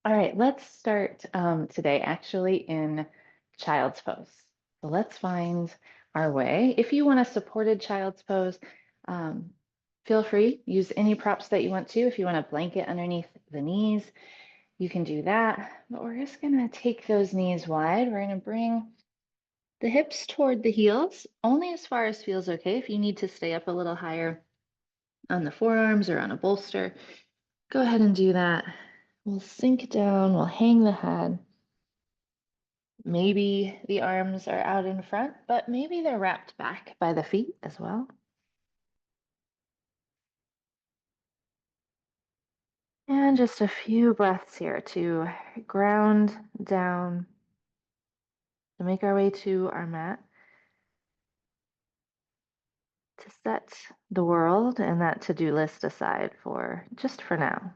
All right, let's start today actually in child's pose. So let's find our way. If you want a supported child's pose, um, feel free, use any props that you want to. If you want a blanket underneath the knees, you can do that. But we're just gonna take those knees wide. We're gonna bring the hips toward the heels, only as far as feels okay. If you need to stay up a little higher on the forearms or on a bolster, go ahead and do that. We'll sink down, we'll hang the head. Maybe the arms are out in front, but maybe they're wrapped back by the feet as well. And just a few breaths here to ground down, to make our way to our mat, to set the world and that to-do list aside for just for now.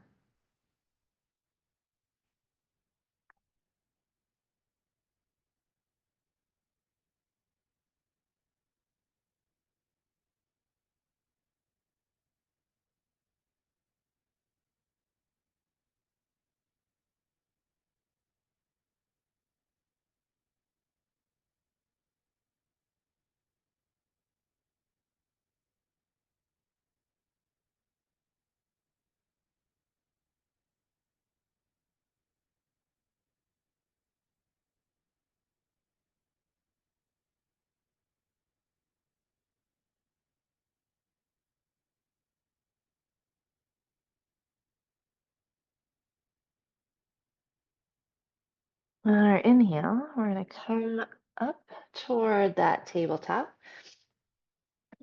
On our inhale, we're going to come up toward that tabletop.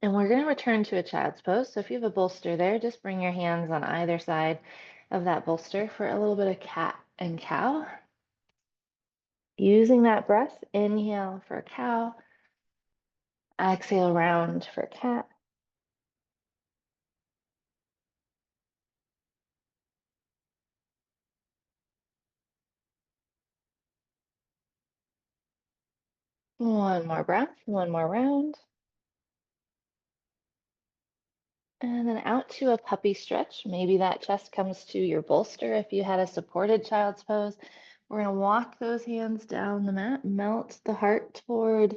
And we're going to return to a child's pose. So if you have a bolster there, just bring your hands on either side of that bolster for a little bit of cat and cow. Using that breath, inhale for cow, exhale round for cat. One more breath, one more round. And then out to a puppy stretch. Maybe that chest comes to your bolster if you had a supported child's pose. We're going to walk those hands down the mat, melt the heart toward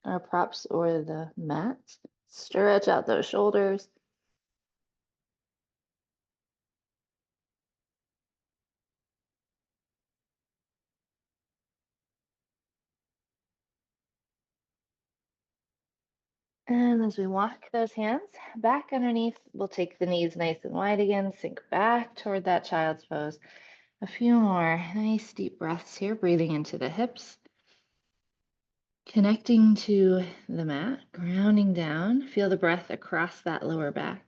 our props or the mat. Stretch out those shoulders. And as we walk those hands back underneath, we'll take the knees nice and wide again, sink back toward that child's pose. A few more nice deep breaths here, breathing into the hips, connecting to the mat, grounding down. Feel the breath across that lower back.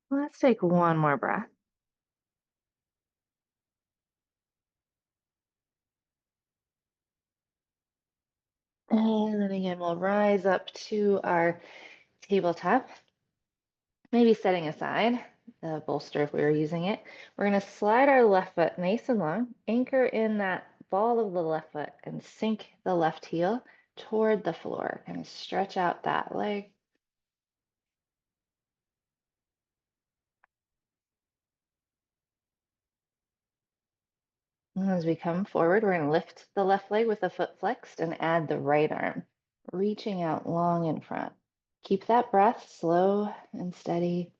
Let's take one more breath. And then again, we'll rise up to our tabletop, maybe setting aside the bolster if we were using it. We're going to slide our left foot nice and long, anchor in that ball of the left foot, and sink the left heel toward the floor. Kind of stretch out that leg. And as we come forward, we're going to lift the left leg with the foot flexed and add the right arm, reaching out long in front. Keep that breath slow and steady.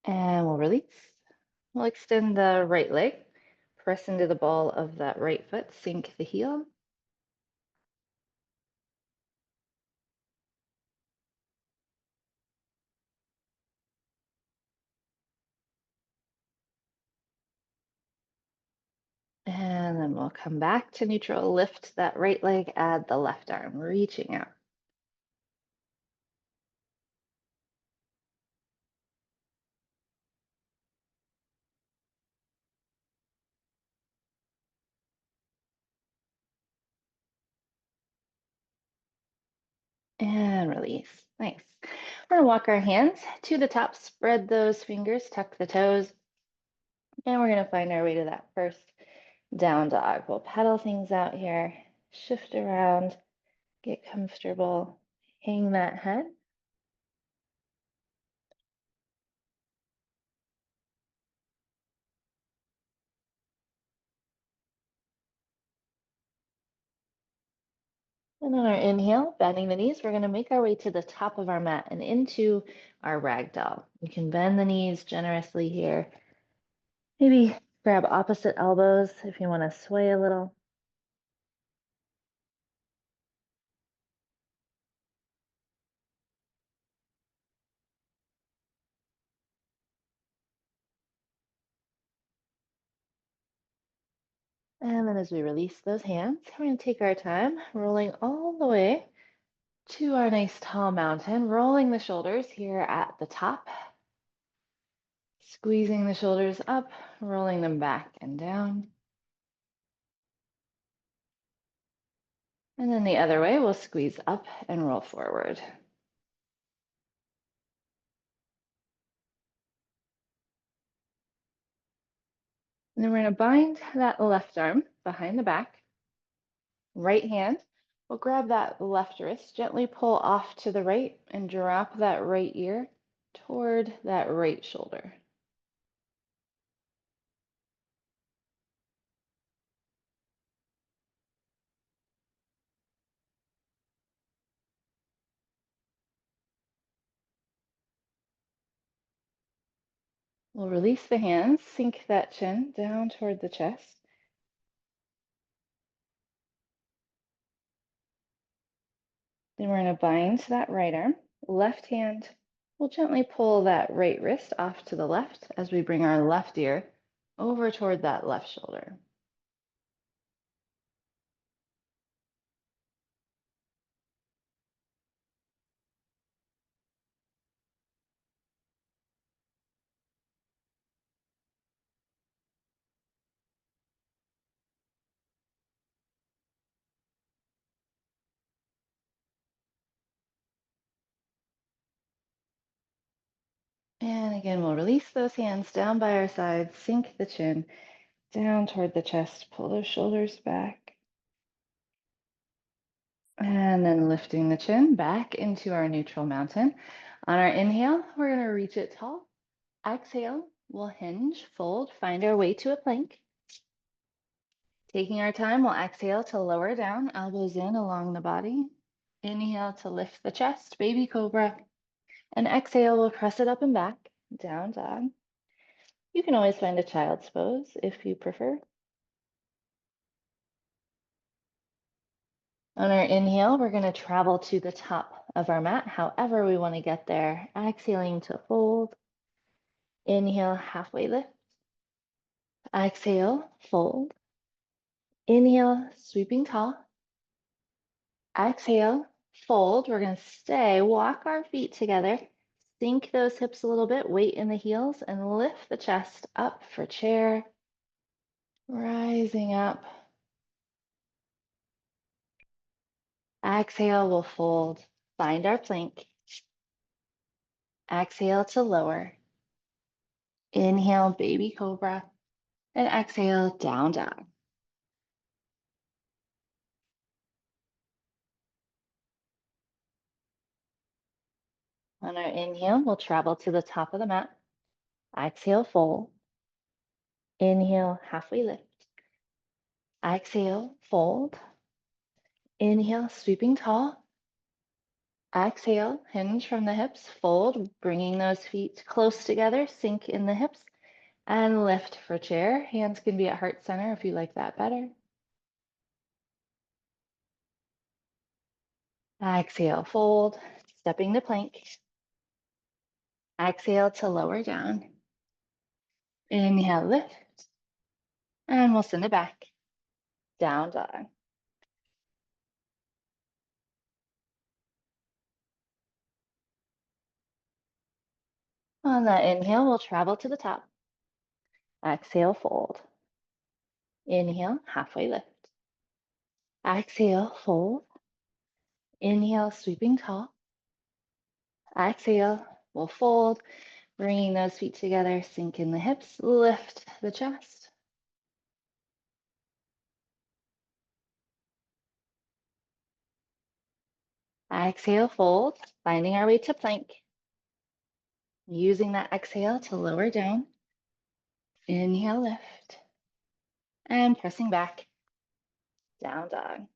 And we'll release. We'll extend the right leg, press into the ball of that right foot, sink the heel. And then we'll come back to neutral, lift that right leg, add the left arm, reaching out. And release. Nice. We're going to walk our hands to the top, spread those fingers, tuck the toes, and we're going to find our way to that first down dog. We'll pedal things out here, shift around, get comfortable, hang that head. And on our inhale, bending the knees, we're going to make our way to the top of our mat and into our ragdoll. You can bend the knees generously here. Maybe grab opposite elbows if you want to sway a little. And then as we release those hands, we're going to take our time, rolling all the way to our nice tall mountain, rolling the shoulders here at the top, squeezing the shoulders up, rolling them back and down. And then the other way, we'll squeeze up and roll forward. And then we're going to bind that left arm behind the back. Right hand, we'll grab that left wrist, gently pull off to the right and drop that right ear toward that right shoulder. We'll release the hands, sink that chin down toward the chest. Then we're going to bind that right arm. Left hand, we'll gently pull that right wrist off to the left as we bring our left ear over toward that left shoulder. And again, we'll release those hands down by our sides, sink the chin down toward the chest, pull those shoulders back. And then lifting the chin back into our neutral mountain. On our inhale, we're going to reach it tall. Exhale, we'll hinge, fold, find our way to a plank. Taking our time, we'll exhale to lower down, elbows in along the body. Inhale to lift the chest, baby cobra. And exhale, we'll press it up and back, down dog. You can always find a child's pose if you prefer. On our inhale, we're going to travel to the top of our mat, however we want to get there. Exhaling to fold. Inhale, halfway lift. Exhale, fold. Inhale, sweeping tall. Exhale, fold. We're going to stay, walk our feet together, sink those hips a little bit, weight in the heels, and lift the chest up for chair. Rising up. Exhale, we'll fold. Find our plank. Exhale to lower. Inhale, baby cobra. And exhale, down dog. On our inhale, we'll travel to the top of the mat. Exhale, fold. Inhale, halfway lift. Exhale, fold. Inhale, sweeping tall. Exhale, hinge from the hips, fold, bringing those feet close together, sink in the hips, and lift for chair. Hands can be at heart center if you like that better. Exhale, fold, stepping to plank. Exhale to lower down. Inhale, lift, and we'll send it back. Down dog. On that inhale, we'll travel to the top. Exhale, fold. Inhale, halfway lift. Exhale, fold. Inhale, sweeping tall. Exhale, we'll fold, bringing those feet together, sink in the hips, lift the chest. Exhale, fold, finding our way to plank. Using that exhale to lower down. Inhale, lift. And pressing back, down dog.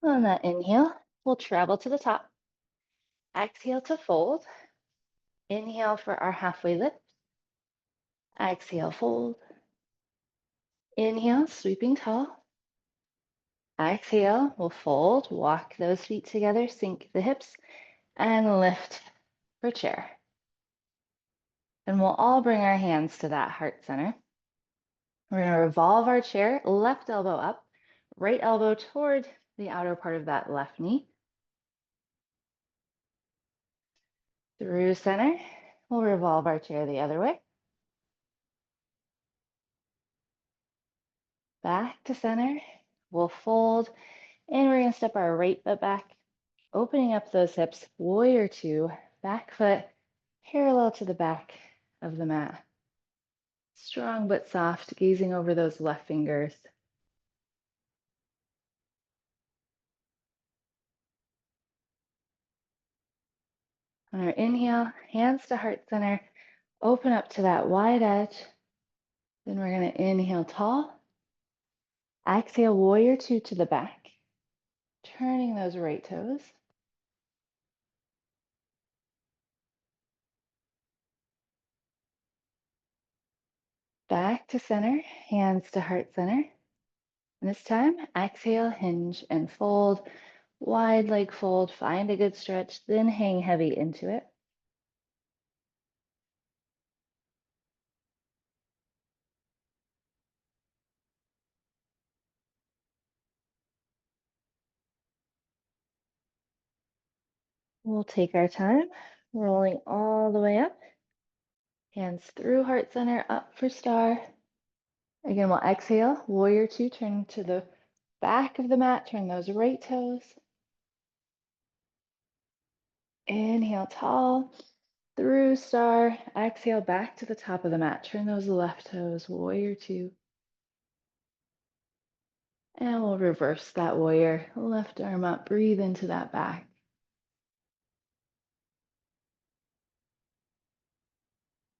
On that inhale, we'll travel to the top. Exhale to fold. Inhale for our halfway lift. Exhale, fold. Inhale, sweeping tall. Exhale, we'll fold, walk those feet together, sink the hips, and lift for chair. And we'll all bring our hands to that heart center. We're going to revolve our chair, left elbow up, right elbow toward the outer part of that left knee. Through center, we'll revolve our chair the other way. Back to center, we'll fold, and we're going to step our right foot back, opening up those hips, warrior two, back foot parallel to the back of the mat. Strong but soft, gazing over those left fingers. On our inhale, hands to heart center, open up to that wide edge. Then we're going to inhale tall. Exhale, warrior two to the back, turning those right toes. Back to center, hands to heart center. And this time, exhale, hinge and fold. Wide leg fold, find a good stretch, then hang heavy into it. We'll take our time, rolling all the way up. Hands through heart center, up for star. Again, we'll exhale, warrior two, turn to the back of the mat, turn those right toes. Inhale, tall, through star. Exhale, back to the top of the mat, turn those left toes, warrior two. And we'll reverse that warrior, left arm up, breathe into that back.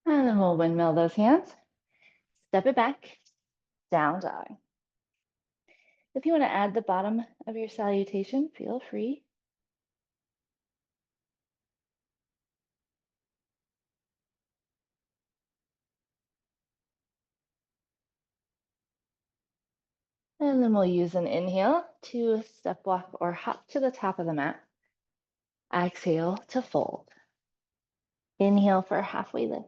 And then we'll windmill those hands, step it back, down dog. If you want to add the bottom of your salutation, feel free. And then we'll use an inhale to step walk or hop to the top of the mat. Exhale to fold. Inhale for a halfway lift.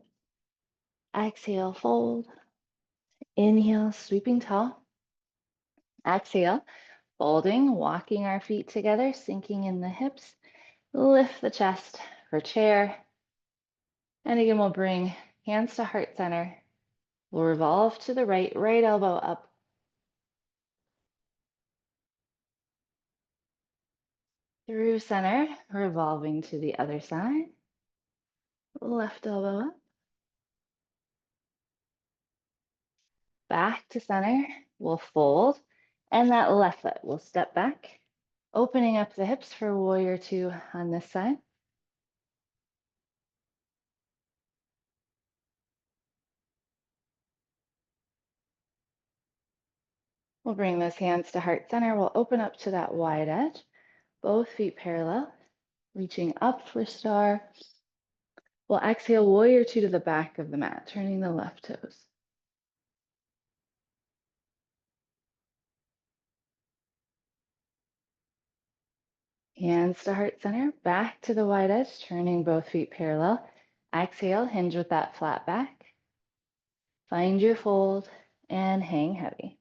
Exhale, fold. Inhale, sweeping tall. Exhale, folding, walking our feet together, sinking in the hips. Lift the chest for chair. And again, we'll bring hands to heart center. We'll revolve to the right, right elbow up. Through center, revolving to the other side. Left elbow up. Back to center, we'll fold. And that left foot will step back, opening up the hips for warrior two on this side. We'll bring those hands to heart center. We'll open up to that wide edge, both feet parallel, reaching up for star. We'll exhale, warrior two to the back of the mat, turning the left toes. Hands to heart center, back to the wide edge, turning both feet parallel. Exhale, hinge with that flat back. Find your fold and hang heavy.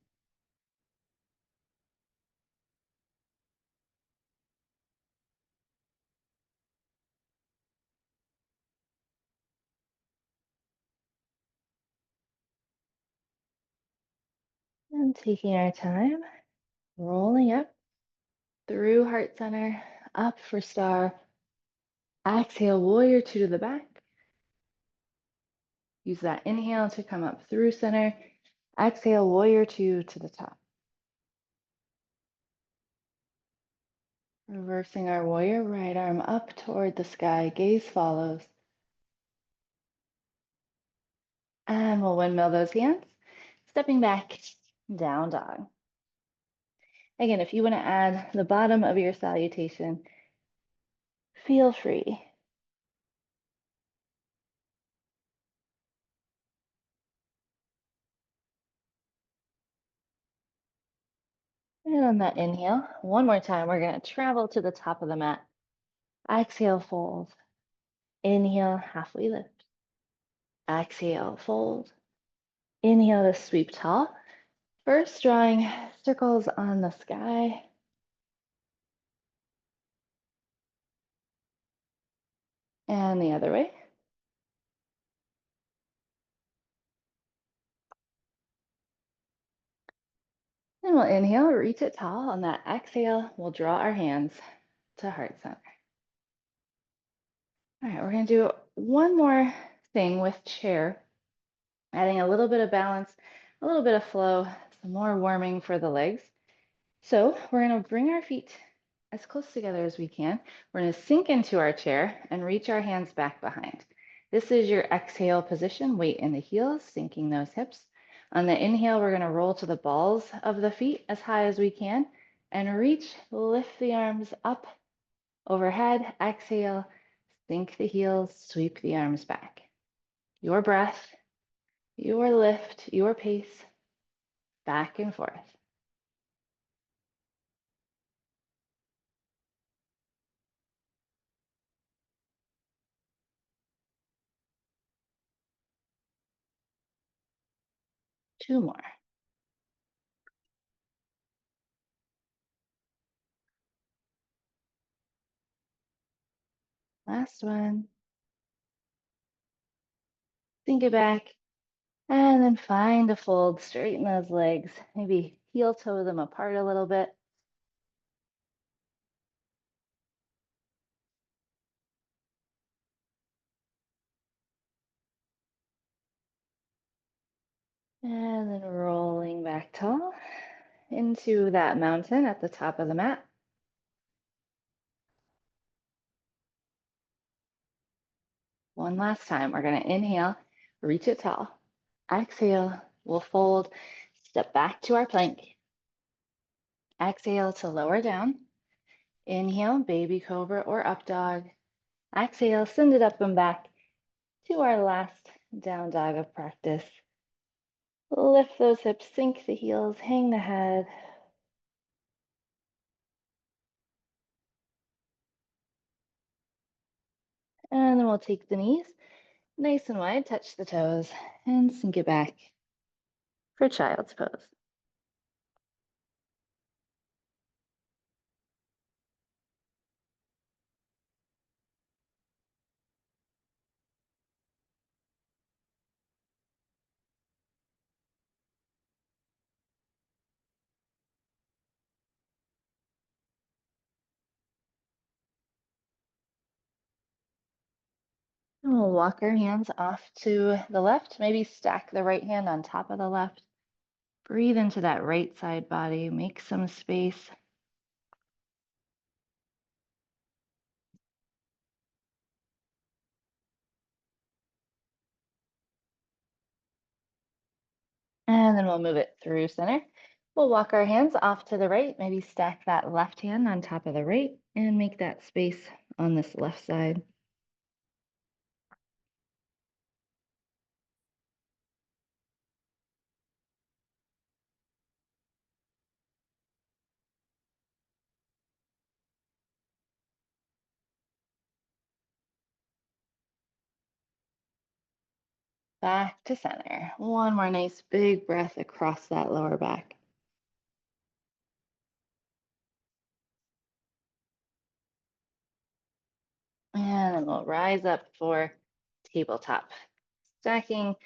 And taking our time, rolling up through heart center, up for star. Exhale, warrior two to the back. Use that inhale to come up through center. Exhale, warrior two to the top. Reversing our warrior, right arm up toward the sky, gaze follows. And we'll windmill those hands, stepping back, down dog. Again, if you want to add the bottom of your salutation, feel free. And on that inhale, one more time, we're going to travel to the top of the mat. Exhale, fold. Inhale, halfway lift. Exhale, fold. Inhale to sweep tall. First, drawing circles on the sky. And the other way. And we'll inhale, reach it tall. On that exhale, we'll draw our hands to heart center. All right, we're going to do one more thing with chair, adding a little bit of balance, a little bit of flow, some more warming for the legs. So we're going to bring our feet as close together as we can. We're going to sink into our chair and reach our hands back behind. This is your exhale position, weight in the heels, sinking those hips. On the inhale, we're going to roll to the balls of the feet as high as we can and reach, lift the arms up overhead. Exhale, sink the heels, sweep the arms back. Your breath, your lift, your pace, back and forth. Two more. Last one. Sink it back. And then find a fold, straighten those legs, maybe heel toe them apart a little bit. And then rolling back tall into that mountain at the top of the mat. One last time, we're gonna inhale, reach it tall. Exhale, we'll fold, step back to our plank. Exhale to lower down. Inhale, baby cobra or up dog. Exhale, send it up and back to our last down dog of practice. Lift those hips, sink the heels, hang the head. And then we'll take the knees nice and wide, touch the toes, and sink it back for child's pose. And we'll walk our hands off to the left, maybe stack the right hand on top of the left. Breathe into that right side body, make some space. And then we'll move it through center. We'll walk our hands off to the right, maybe stack that left hand on top of the right and make that space on this left side. Back to center. One more nice big breath across that lower back. And then we'll rise up for tabletop. Stacking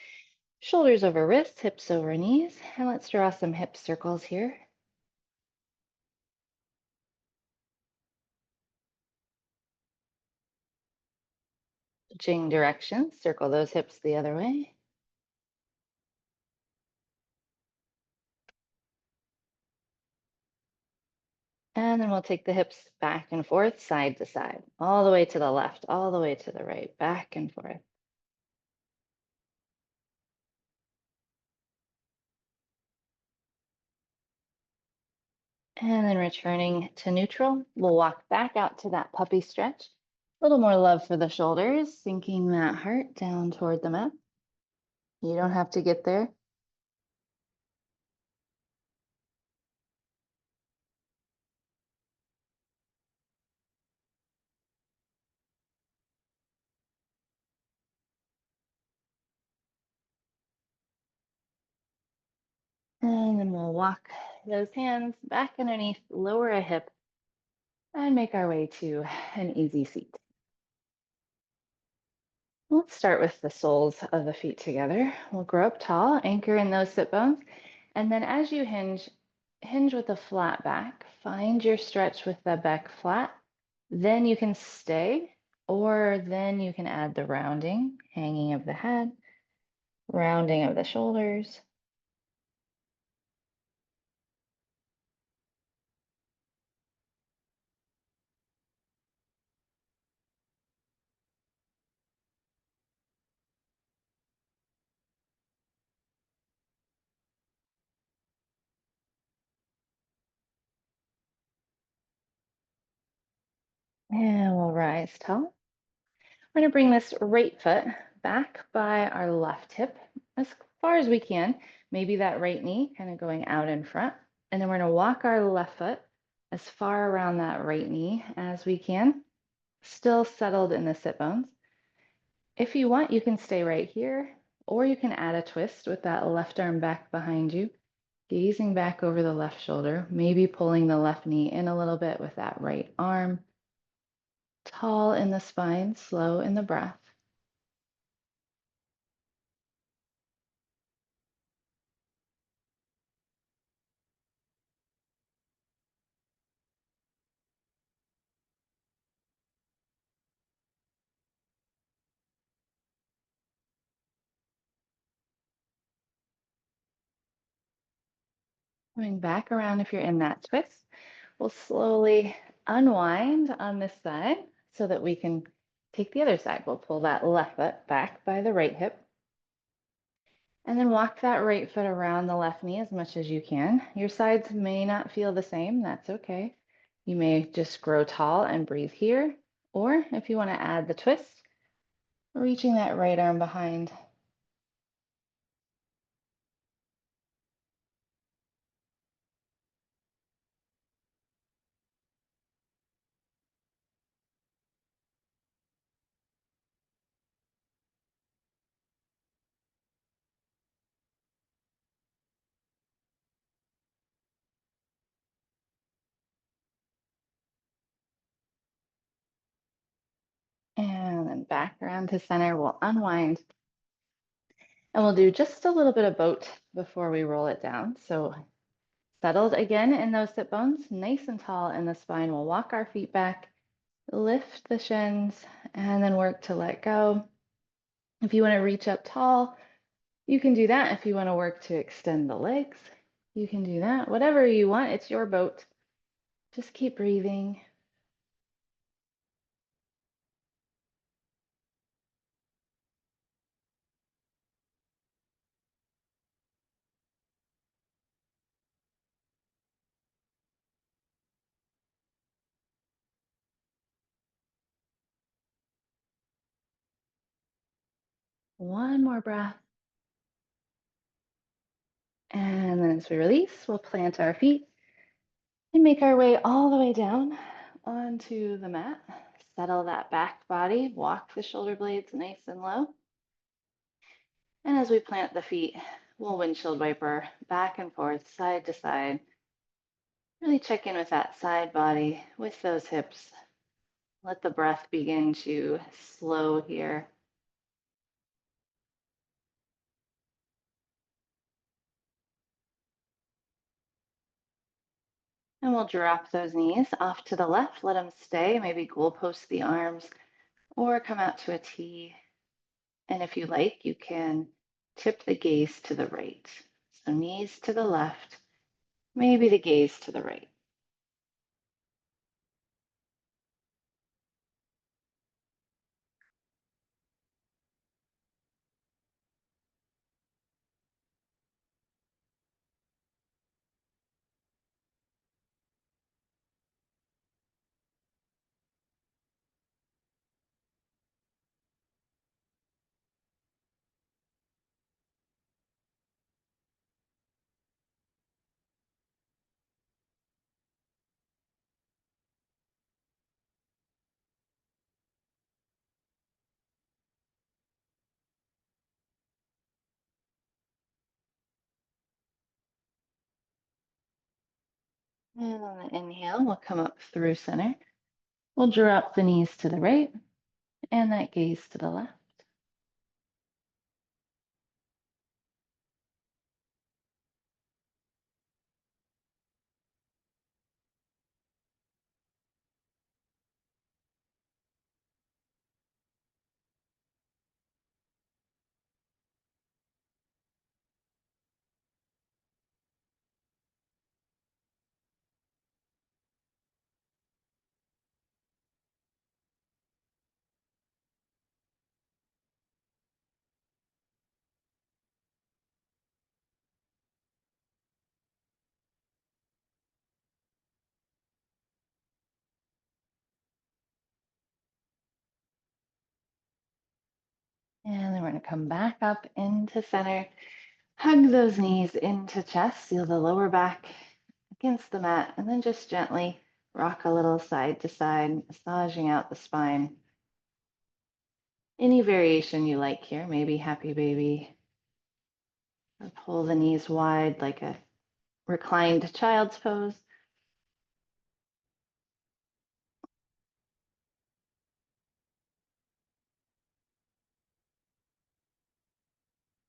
Shoulders over wrists, hips over knees. And let's draw some hip circles here. Switching directions, circle those hips the other way. And then we'll take the hips back and forth, side to side, all the way to the left, all the way to the right, back and forth. And then returning to neutral, we'll walk back out to that puppy stretch. A little more love for the shoulders, sinking that heart down toward the mat. You don't have to get there. And then we'll walk those hands back underneath, lower a hip, and make our way to an easy seat. Let's start with the soles of the feet together. We'll grow up tall, anchor in those sit bones, and then as you hinge, hinge with a flat back. Find your stretch with the back flat. Then you can stay, or then you can add the rounding, hanging of the head, rounding of the shoulders. And we'll rise tall. We're going to bring this right foot back by our left hip as far as we can. Maybe that right knee kind of going out in front. And then we're going to walk our left foot as far around that right knee as we can, still settled in the sit bones. If you want, you can stay right here, or you can add a twist with that left arm back behind you, gazing back over the left shoulder, maybe pulling the left knee in a little bit with that right arm. Tall in the spine, slow in the breath. Coming back around if you're in that twist. We'll slowly unwind on this side so that we can take the other side. We'll pull that left foot back by the right hip. And then walk that right foot around the left knee as much as you can. Your sides may not feel the same. That's okay. You may just grow tall and breathe here. Or if you want to add the twist, reaching that right arm behind. And then back around to center. We'll unwind. And we'll do just a little bit of boat before we roll it down. So settled again in those sit bones, nice and tall in the spine. We'll walk our feet back, lift the shins, and then work to let go. If you want to reach up tall, you can do that. If you want to work to extend the legs, you can do that. Whatever you want, it's your boat. Just keep breathing. One more breath. And then as we release, we'll plant our feet and make our way all the way down onto the mat. Settle that back body, walk the shoulder blades nice and low. And as we plant the feet, we'll windshield wiper back and forth, side to side. Really check in with that side body, with those hips. Let the breath begin to slow here. And we'll drop those knees off to the left. Let them stay. Maybe goalpost the arms or come out to a T. And if you like, you can tip the gaze to the right. So knees to the left, maybe the gaze to the right. And on the inhale, we'll come up through center. We'll drop the knees to the right and that gaze to the left. And then we're going to come back up into center. Hug those knees into chest, seal the lower back against the mat, and then just gently rock a little side to side, massaging out the spine. Any variation you like here, maybe happy baby, or pull the knees wide like a reclined child's pose.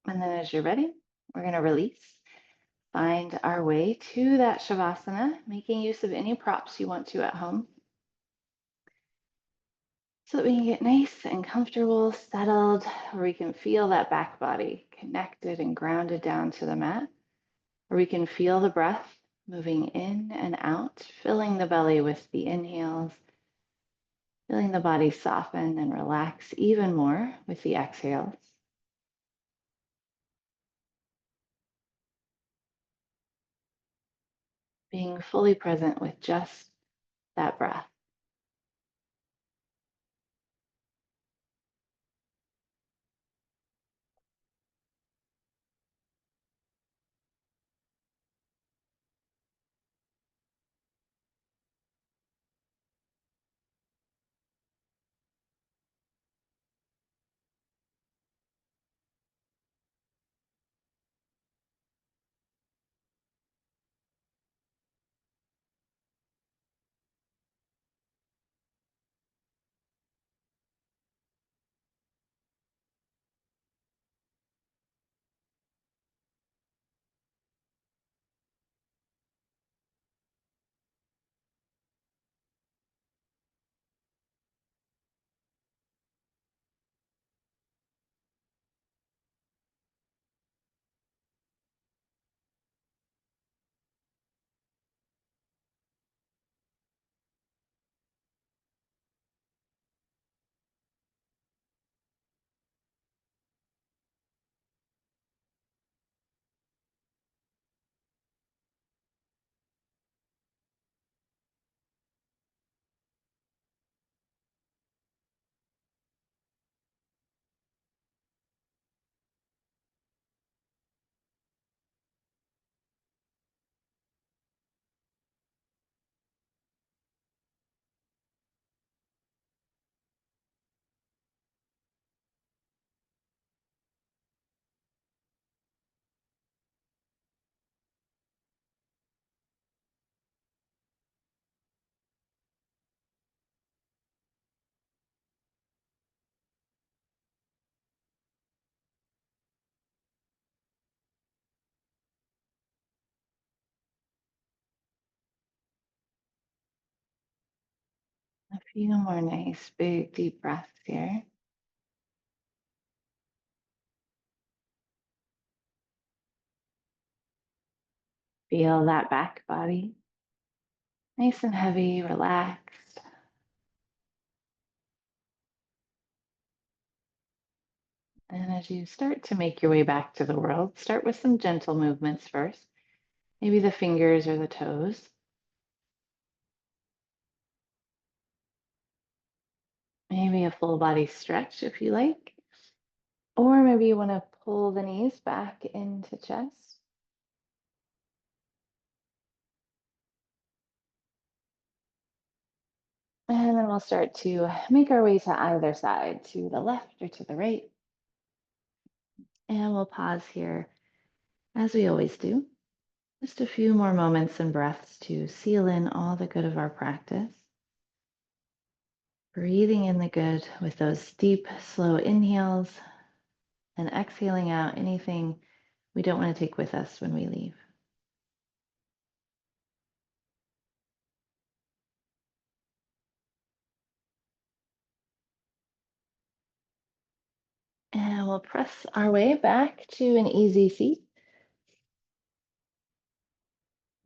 And then as you're ready, we're going to release. Find our way to that Shavasana, making use of any props you want to at home, so that we can get nice and comfortable, settled, where we can feel that back body connected and grounded down to the mat, where we can feel the breath moving in and out, filling the belly with the inhales, feeling the body soften and relax even more with the exhales. Being fully present with just that breath. Few more nice, big, deep breaths here. Feel that back body, nice and heavy, relaxed. And as you start to make your way back to the world, start with some gentle movements first, maybe the fingers or the toes. Maybe a full body stretch if you like. Or maybe you want to pull the knees back into chest. And then we'll start to make our way to either side, to the left or to the right. And we'll pause here as we always do. Just a few more moments and breaths to seal in all the good of our practice. Breathing in the good with those deep, slow inhales and exhaling out anything we don't want to take with us when we leave. And we'll press our way back to an easy seat,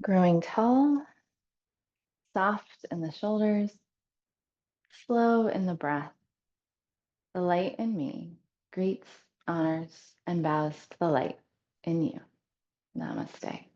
growing tall, soft in the shoulders, slow in the breath. The light in me greets, honors, and bows to the light in you. Namaste.